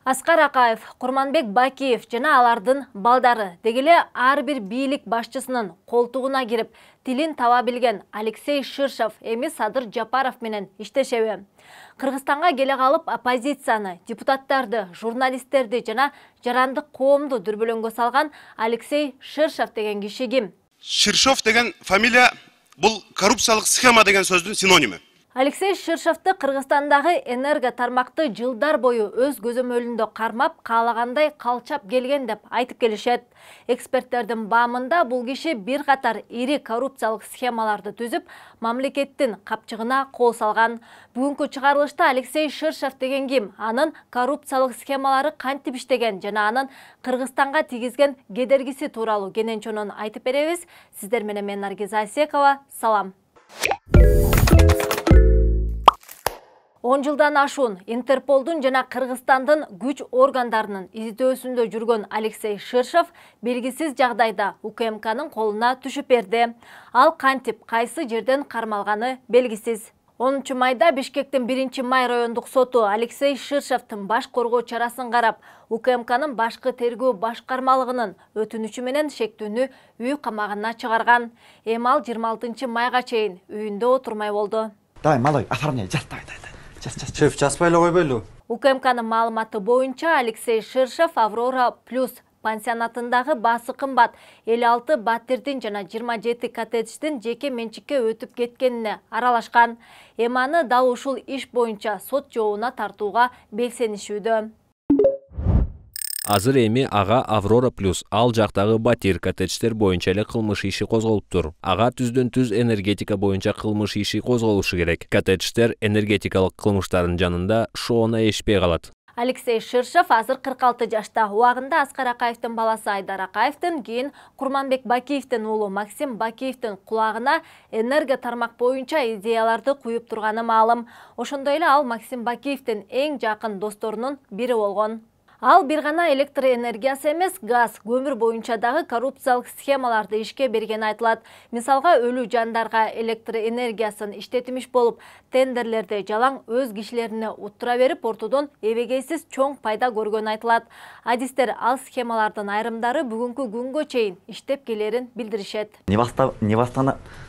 Аскар Акаев, Курманбек Бакиев жана алардын балдары дегеле ар бир бийлик башчысынын колтугуна кирип, тилин таба билген Алексей Ширшов эми Садыр Жапаров менен иштешеби. Кыргызстанга келе калып оппозицияны, депутаттарды, журналисттерди жана жарандык коомду дүрбөлөңгө салган Алексей Ширшов деген киши ким? Ширшов деген фамилия бул коррупциялык схема деген сөздүн синоними. Алексей Ширшовду Кыргызстандагы энерго тармакты жылдар бою өз көзөмөлүндө кармап, каалагандай калчап келген деп айтып келишет. Эксперттердин баамында бул киши бир катар ири коррупциялык схемаларды түзүп, мамлекеттин капчыгына кол салган. Бүгүнкү чыгарылышта Алексей Ширшов деген ким, анын коррупциялык схемалары кантип иштеген жана анын Кыргызстанга тийгизген кедергиси тууралуу кенен айтып беребиз. Сиздер менен мен Наргиз Айсекова. Салам. 10 жылдан ашуун Интерполдун жана Кыргызстандын күч органдарынын издөөсүндө жүргөн Алексей Ширшов белгисиз жагдайда УКМКнын колуна түшүп берди. Ал кантип кайсы жерден кармалганы белгисиз. 10 майда Бишкектин 1 май райондук соту Алексей Ширшовдун баш коргоо чарасын карап, УКМКнын башкы тергөө башкармалыгынын өтүнүчү менен шектүүнү үй камагына чыгарган. Эми ал 26 майга чейин үйүндө отурмай болду. Давай, малой, оформляй, Шеф, жазбайлы койбойлу. УКМКнын маалыматы боюнча Алексей Ширшов Аврора Плюс пансионатындагы баасы кымбат 56 батирдин жана 27 коттедждин жеке менчикке өтүп кеткенине аралашкан. Эми аны дал ушул иш боюнча сот жообуна тартууга белсенишүүдө. Азыр эми ага Аврора Плюс ал жактагы батир коттедждер боюнча эле кылмыш иши козголуптур. Ага түздөн-түз энергетика боюнча кылмыш иши козголушу керек. Коттедждер энергетикалык кылмыштардын жанында шоона эшпей калат. Алексей Ширшов азыр 46 жашта. Убагында Аскар Акаевдин баласы Айдар Акаевдин, кийин Курманбек Бакиевдин уулу Максим Бакиевдин кулагына энерго тармак боюнча идеяларды куюп турганы маалым. Ошондой эле ал Максим Бакиевдин эң жакын досторунун бири болгон. Ал бир гана электр энергиясы эмес, газ, көмүр боюнча дагы коррупциялык схемаларды ишке берген айтылат. Мисалга, өлүү жандарга электр энергиясын иштетимиш болуп, тендерлерди жалаң өз кишилерине уттура берип, ортодон эбегейсиз чоң пайда көргөн айтылат. Адистер ал схемалардын айрымдары бүгүнкү күнгө чейин иштеп келерин билдиришет.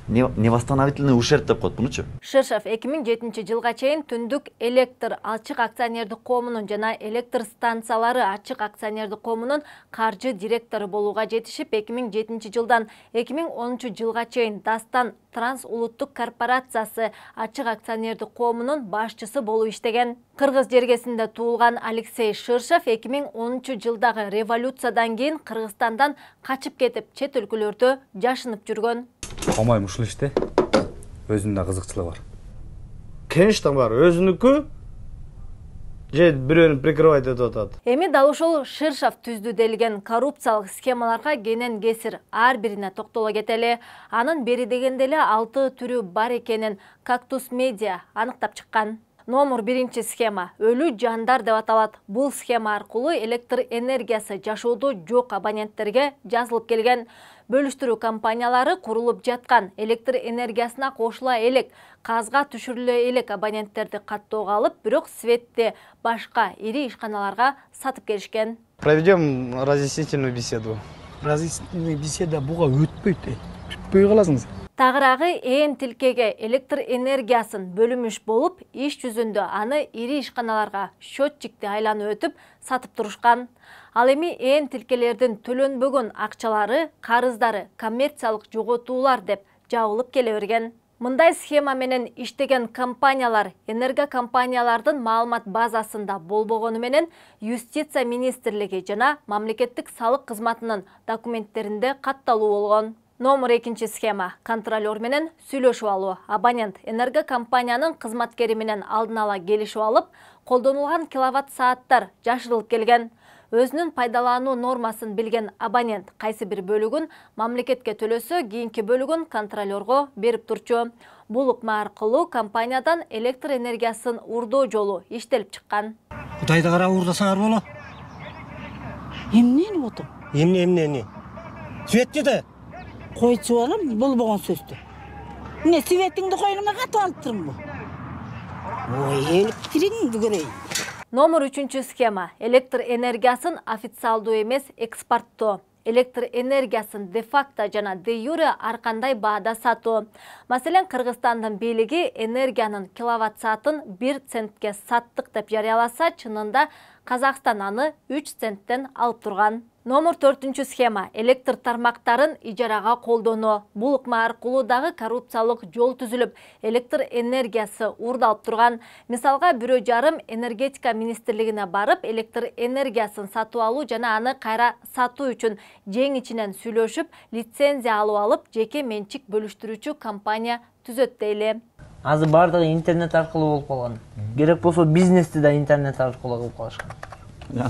Невосстановительный ущерб деп коет мунучу. Ширшов 2007 жылга чейин Түндүк электр ачык акционердик коомунун жана электр станциялары ачык акционердик коомунун каржы директору болууга жетишип, 2007 жылдан 2010 жылга чейин Дастан Транс улуттук корпорациясы ачык акционердик коомунун башчысы болуп иштеген. Кыргыз жергесинде туулган Алексей Ширшов 2010 жылдагы революциядан кийин Кыргызстандан качып кетип, чет өлкөлөрдө жашынып жүргөн. Камайм ушул иште өзүнүн кызыкчылыгы бар. Конечно бар, өзүнүкү же бирөөнү прикрывать этип атат. Эми дал ушул Ширшов түздү делген коррупциялык схемаларга кенен кесир ар бирине токтоло кетели. Анын бери дегенде эле 6 түрү бар экенин Кактус Медиа аныктап чыккан. Номер 1 схема өлүү жандар деп аталат. Бул схема аркылуу электр энергиясы жашоодо жок абоненттерге жазылып келген. Бөлүштүрүү компаниялары курулуп жаткан, электр энергиясына кошула элек, газга түшүрүлө элек абоненттерди каттоого алып, бирок светти башка ири ишканаларга сатып келишкен. Проведем разъяснительную беседу. Разъяснительная беседа буга өтпөйт. Түтпөй каласыңыз. Тагыраагы ээн тилкеге электр энергиясын бөлүмүш болуп, иш жүзүндө аны ири ишканаларга счетчикти айланып өтүп сатып турушкан. Ал эми ээн тилкелердин төлөнбөгөн акчалары, карыздары коммерциялык жоготуулар деп жабылып келе берген. Мындай схема менен иштеген компаниялар энерго компаниялардын маалымат базасында болбогону менен Юстиция министрлиги жана мамлекеттик салык кызматынын документтеринде катталуу болгон. Номер 2 схема контролер менен сүйлөшүп алуу. Абонент энерго компаниянын кызматкери менен алдын ала келишип алып, колдонулган киловатт сааттар жашырылып келген. Өзүнүн пайдалануу нормасын билген абонент кайсы бир бөлүгүн мамлекетке төлөсө, кийинки бөлүгүн контролерго берип турчу. Бул ыкма аркылуу компаниядан электр энергиясын урдоо жолу иштелип чыккан. Кудайды карап урдасаңар боло. Эмнени отур? Эмне? Светти да. Койчу балам, болбогон сөздү. Эмне светиңди койнума катып алыптырмбы? Ой, электриңди көрөйүн. Номер 3 схема. Электр энергиясын официалдуу эмес экспорттоо. Электр энергиясын де-факто жана де-юре аркандай баада сатуу. Маселен, Кыргызстандын бийлиги энергиянын киловатт саатын 1 центке саттык деп жарыяласа, чынында Казакстан аны 3 центтен алып турган. Номер 4 схема. Электр тармактарын ижарага колдонуу. Бул ыкма аркылуу дагы коррупциялык жол түзүлүп, электр энергиясы уурдалып турган. Мисалга, 1,5 энергетика министрлигине барып, электр энергиясын сатып алуу жана аны кайра сатуу үчүн жең ичинен сүйлөшүп, лицензия алып, жеке менчик бөлүштүрүүчү компания түзөт дейли. Азыр бардыгы интернет аркылуу болуп калган. Керек болсо бизнести да интернет аркылуу кылып калышкан.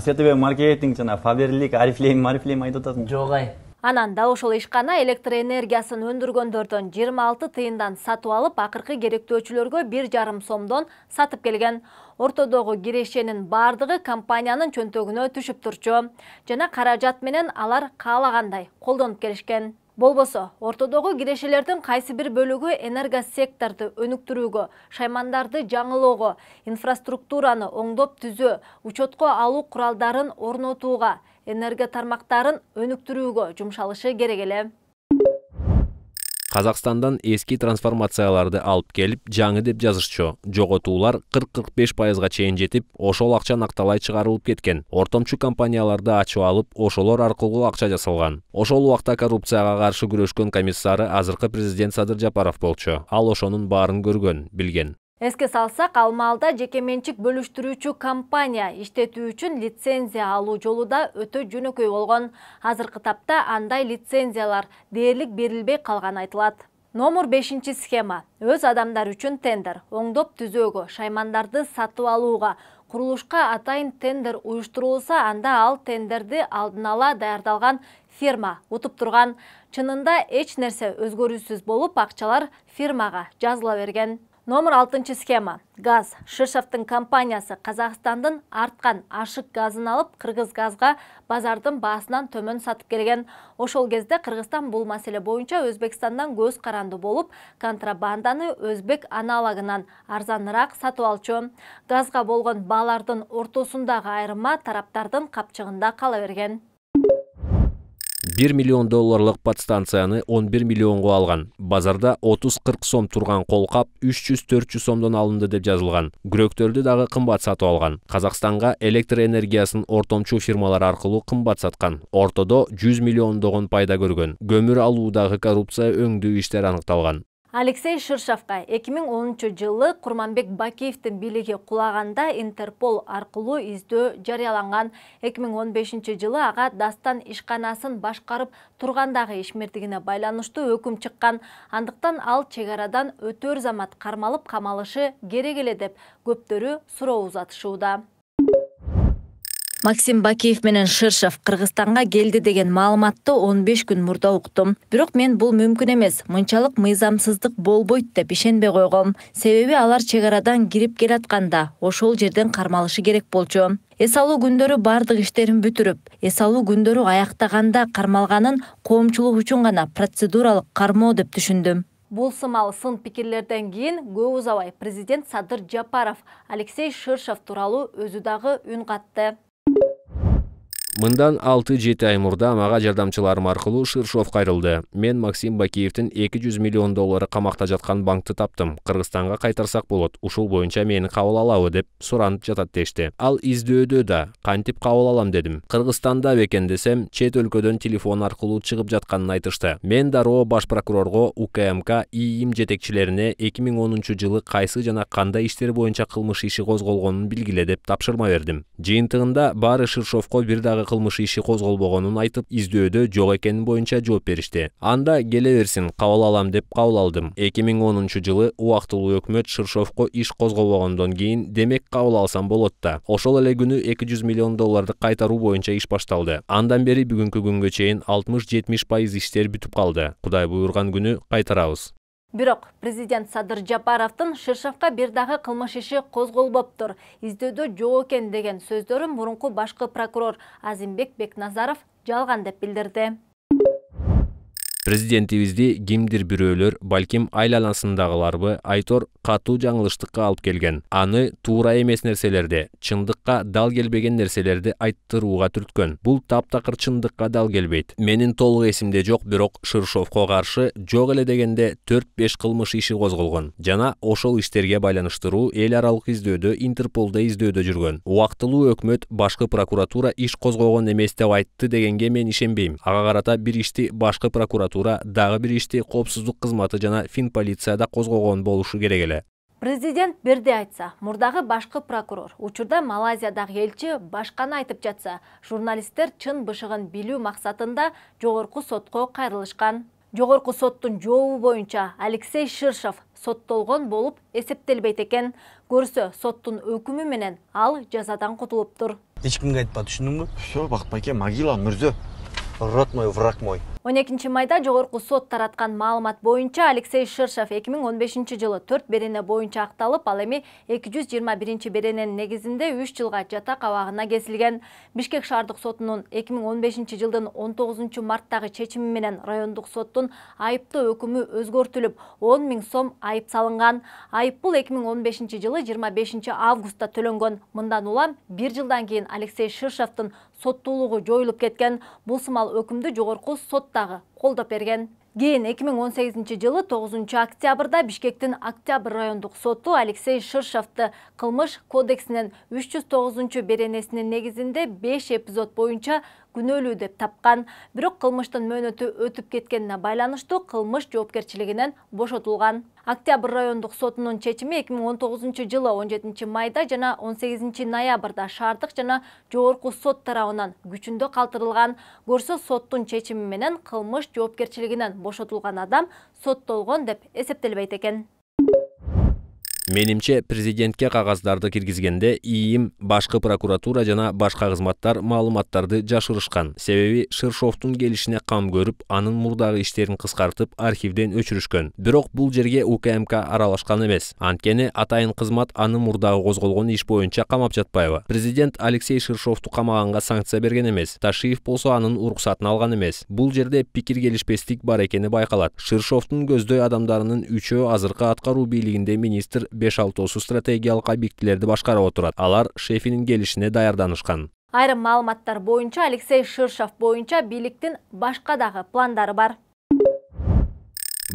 Сетебе маркетинг жана фаберлик, арифлейм айтып атасың. Жок ай. Анан да ошол ишкана электр энергиясын өндүргөндөрдөн 26 тыйындан сатып алып, акыркы керектөөчүлөргө 1,5 сомдон сатып келген. Ортодогу кирешенин бардыгы компаниянын чөнтөгүнө түшүп турчу. Жана каражат менен алар каалагандай колдонуп келишкен. Болбосо, ортодогу кирешелердин кайсы бир бөлүгү энергосекторду өнүктүрүүгө, шаймандарды жаңылоого, инфраструктураны оңдоп түзөө, учетко алуу куралдарын орнотууга, энергия тармактарын өнүктүрүүгө жумшалышы керек эле. Казакстандан эски трансформацияларды алып келип, жаңы деп жазышчу. Жоготуулар 40-45%га чейин жетип, ошол акча накталай чыгарылып кеткен. Ортомчу компанияларды ачып алып, ошолор аркылуу акча жасалган. Ошол убакта коррупцияга каршы күрөшкөн комиссары азыркы президент Садыр Жапаров болчу. Ал ошонун баарын көргөн, билген. Эске салсак, ал маалда жеке менчик бөлүштүрүүчү компания иштетүү үчүн лицензия алуу жолу да өтө жөнөкөй болгон. Азыркы тапта андай лицензиялар дээрлик берилбей калганы айтылат. Номер 5 схема. Өз адамдар үчүн тендер, оңдоп түзөөгө, шаймандарды сатып алууга, курулушка атайын тендер уюштурулса, анда ал тендерди алдын ала даярдалган фирма утуп турган. Чынында эч нерсе өзгөрүүсүз болуп, акчалар фирмага жазыла берген. Номер 6 схема. Газ. Ширшовдун компаниясы Казакстандын арткан ашык газын алып, Кыргыз газга базардын баасынан төмөн сатып келген. Ошол кезде Кыргызстан бул маселе боюнча Өзбекстандан көз каранды болуп, контрабанданы өзбек аналогунан арзаныраак сатып алчу. Газга болгон баалардын ортосундагы айырма тараптардын капчыгында кала берген. $1 миллион подстанцияны 11 миллионго алган. Базарда 30-40 сом турган колкап 300-400 сомдон алынды деп жазылган. Күрөктөрдү дагы кымбат сатып алган. Казакстанга электр энергиясын ортомчу фирмалар аркылуу кымбат саткан. Ортодо 100 миллиондогон пайда көргөн. Көмүр алуудагы коррупция өңдүү иштер аныкталган. Алексей Ширшовка 2010 жылы Курманбек Бакиевдин бийлиги кулаганда Интерпол аркылуу издөө жарыяланган. 2015 жылы ага Дастан ишканасын башкарып тургандагы ишмердигине байланыштуу өкүм чыккан. Андыктан ал чек арадан өтөр замат кармалып камалышы керек эле деп көптөрү суроо узатышууда. Максим Бакиев менен Ширшов Кыргызстанга келди деген маалыматты 15 күн мурда уктум. Бирок мен бул мүмкүн эмес, мынчалык мыйзамсыздык болбойт деп ишенбей койгом. Себеби алар чек арадан кирип келатканда ошол жерден кармалышы керек болчу. Эс алуу күндөрү бардык иштерин бүтүрүп, эс алуу күндөрү аяктаганда кармалганын коомчулук үчүн гана процедуралык кармоо деп түшүндүм. Бул сымал сын пикирлерден кийин көп узабай президент Садыр Жапаров Алексей Ширшов тууралуу өзү дагы үн катты. Мындан 6-7 ай мурда мага жардамчыларым аркылуу Ширшов кайрылды. Мен Максим Бакиевдин $200 миллион камакта жаткан банкты таптым. Кыргызстанга кайтарсак болот. Ушул боюнча мени кабыл алабы деп суранып жатат дешти. Ал издөөдө да кантип кабыл алам дедим. Кыргызстанда бекен десем, чет өлкөдөн телефон аркылуу чыгып жатканын айтышты. Мен дароо баш прокурорго, УКМК, ИИМ жетекчилерине 2010 жылы кайсы жана кандай иштер боюнча кылмыш иши козголгонун билгиле деп тапшырма бердим. Жыйынтыгында баары Ширшовко бир дагы кылмыш иши козголбогонун айтып, издөөдө жок экени боюнча жооп беришти. Анда келе берсин, кабыл алам деп кабыл алдым. 2010 жылы убактылуу өкмөт Ширшовко иш козголбогондон кийин демек кабыл алсам болот да. Ошол эле күнү $200 миллион кайтаруу боюнча иш башталды. Андан бери бүгүнкү күнгө чейин 60-70% иштер бүтүп калды. Кудай буйрган күнү кайтарабыз. Бирок президент Садыр Жапаровдун Ширшовко бир дагы кылмыш иши козголбоптур, издөөдө жок экен деген сөздөрүн мурунку башкы прокурор Азимбек Бекназаров жалган деп билдирди. Президентибизди кимдир бирөөлөр, балким айланасындагыларбы айтор катуу жаңылыштыкка алып келген. Аны туура эмес нерселерди, чындыкка дал келбеген нерселерди айттырууга түрткөн. Бул таптакыр чындыкка дал келбейт. Менин толук эсимде жок, бирок Шыршовго каршы жок эле дегенде 4-5 кылмыш иши козголгон. Жана ошол иштерге байланыштыруу эл аралык издөөдө, Интерполдо издөөдө жүргөн. Убактылуу өкмөт башкы прокуратура иш козгогон эмес деп айтты дегенге мен ишенбейм. Ага карата бир ишти башкы прокуратура, дагы бир ишти коопсуздук кызматы жана Финполицияда козгогон болушу керек эле. Президент бирде айтса, мурдагы башкы прокурор, учурда Малайзиядагы элчи башканы айтып жатса, журналисттер чын бышыгын билүү максатында жогорку сотко кайрылышкан. Жогорку соттун жообу боюнча Алексей Ширшов соттолгон болуп эсептелбейт экен. Көрсө, соттун өкүмү менен ал жазадан кутулуптур. Эч кимге айтпа, түшүндүңбү? Все, Бакытбайке, могила мырза. Рот мой, враг мой. 12 майда жогорку сот тараткан маалымат боюнча Алексей Ширшов 2015 жылы 4 берене боюнча акталып, ал эми 221 берененин негизинде 3 жылга жатак абагына кесилген. Бишкек шаардык сотунун 2015 жылдын 19 марттагы чечими менен райондук соттун айыптоо өкүмү өзгөртүлүп, 10 000 сом айып салынган. Айып бул 2015 жылы 25 августта төлөнгөн. Мындан улам 1 жылдан кийин Алексей Ширшовдун соттуулугу жоюлуп кеткен. Бул сымал өкүмдү жогорку соттагы колдоп берген. Кийин 2018 жылы 9 октябрда Бишкектин Октябрь райондук соту Алексей Ширшовду кылмыш кодексинин 309 беренесинин негизинде 5 эпизод боюнча күнөөлүү деп тапкан. Бирок кылмыштын мөөнөтү өтүп кеткенине байланыштуу кылмыш жоопкерчилигинен бошотулган. Октябрь райондук сотунун чечими 2019 жылы 17 майда жана 18 ноябрда шаардык жана жогорку сот тарабынан күчүндө калтырылган. Көрсө, соттун чечими менен кылмыш жоопкерчилигинен бошотулган адам соттолгон деп эсептелбейт экен. Менимче, президентке кагаздарды киргизгенде ИИМ, башкы прокуратура жана башка кызматтар маалыматтарды жашырышкан. Себеби Ширшовдун келишине кам көрүп, анын мурдагы иштерин кыскартып, архивден өчүрүшкөн. Бирок бул жерге УКМК аралашкан эмес. Анткени атайын кызмат аны мурдагы козголгон иш боюнча камап жатпайбы. Президент Алексей Ширшовду камаганга санкция берген эмес. Ташиев болсо анын уруксатын алган эмес. Бул жерде пикир келишпестик бар экени байкалат. Ширшовдун көздөй адамдарынын 3-өө азыркы аткаруу бийлигинде министр 5-6 стратегиялык объектилерди башкарып отурат. Алар шефинин келишине даярданышкан. Айрым маалыматтар боюнча Алексей Ширшов боюнча бийликтин башка дагы пландары бар.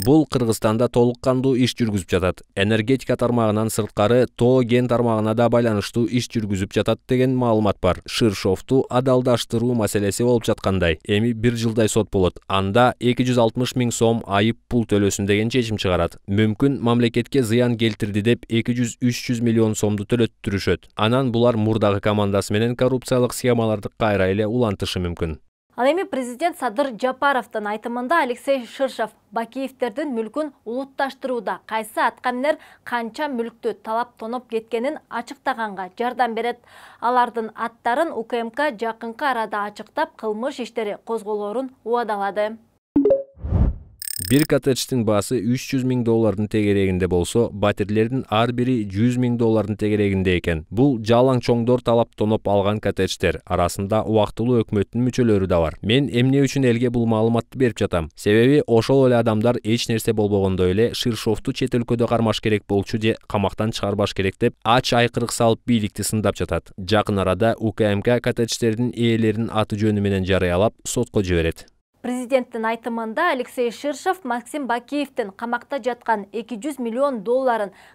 Бул Кыргызстанда толук кандуу иш жүргүзүп жатат. Энергетика тармагынан сырткары тоо ген тармагына да байланыштуу иш жүргүзүп жатат деген маалымат бар. Ширшовду адалдаштыруу маселеси болуп жаткандай. Эми 1 жылдай сот болот. Анда 260 000 сом айып пул төлөсүн деген чечим чыгарат. Мүмкүн мамлекетке зыян келтирди деп 200-300 миллион сомду төлөттүрүшөт. Анан булар мурдагы командасы менен коррупциялык схемаларды кайра эле улантышы мүмкүн. Ал эми президент Садыр Жапаровдун айтымында Алексей Ширшов Бакиевтердин мүлкүн улутташтырууда кайсы аткаминер канча мүлктү талап тоноп кеткенин ачыктаганга жардам берет. Алардын аттарын УКМК жакынкы арада ачыктап, кылмыш иштери козголоорун убадалады. Bir коттедждин баасы $300 000 тегерегинде болсо, батирлердин ар бири $100 000 тегерегинде экен. Бул жалаң чоңдор талап тоноп алган коттедждер. Арасында убактылуу өкмөттүн мүчөлөрү да бар. Мен эмне үчүн элге бул маалыматты берип жатам? Себеби ошол эле адамдар эч нерсе болбогондой эле Ширшовду чет өлкөдө кармаш керек болчу же камактан чыгарбаш керек деп ач айкырык салып бийликти сындап жатат. Жакын арада УКМК коттедждердин ээлеринин аты жөнү менен жарыялап сотко жиберет. Президенттин айтымында Алексей Ширшов Максим Бакиевдин камакта жаткан $200 миллион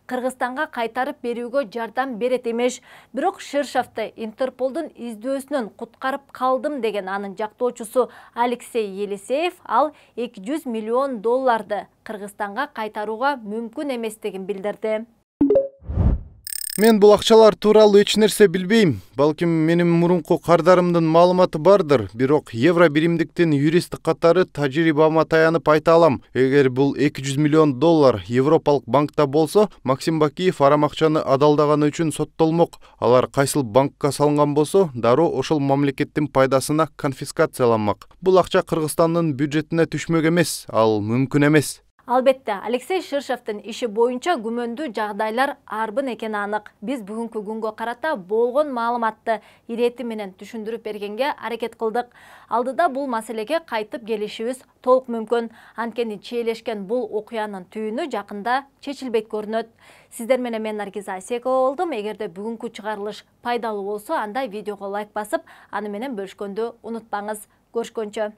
Кыргызстанга кайтарып берүүгө жардам берет эмеш. Бирок Ширшовду Интерполдун издөөсүнөн куткарып калдым деген анын жактоочусу Алексей Елисеев ал $200 миллион Кыргызстанга кайтарууга мүмкүн эместигин билдирди. Мен бул акчалар тууралуу эч нерсе билбейм. Балким менин мурунку кардарымдын маалыматы бардыр, бирок евро биримдиктин юристи катары тажрыйбама таянып айта алам. Эгер бул $200 миллион Европалык банкта болсо, Максим Бакиев арам акчаны адалдаганы үчүн соттолмок. Алар кайсыл банкка салынган болсо, дароо ошол мамлекеттин пайдасына конфискацияланмак. Бул акча Кыргызстандын бюджетине түшмөк эмес, ал мүмкүн эмес. Албетте, Алексей Ширшевдин иши боюнча күмөндүү жагдайлар арбын экени анык. Биз бүгүнкү күнгө карата болгон маалыматты ирети менен түшүндүрүп бергенге аракет кылдык. Алдыда бул маселеге кайтып келишибиз толук мүмкүн. Анткени чийлешкен бул окуянын түйүнү жакында чечилбейт көрүнөт. Сиздер менен мен Наргиза Асекова болдум. Эгерде бүгүнкү чыгарылыш пайдалуу болсо, анда видеого лайк басып, аны менен бөлүшкөндү унутпаңыз. Көрүшкөнчө.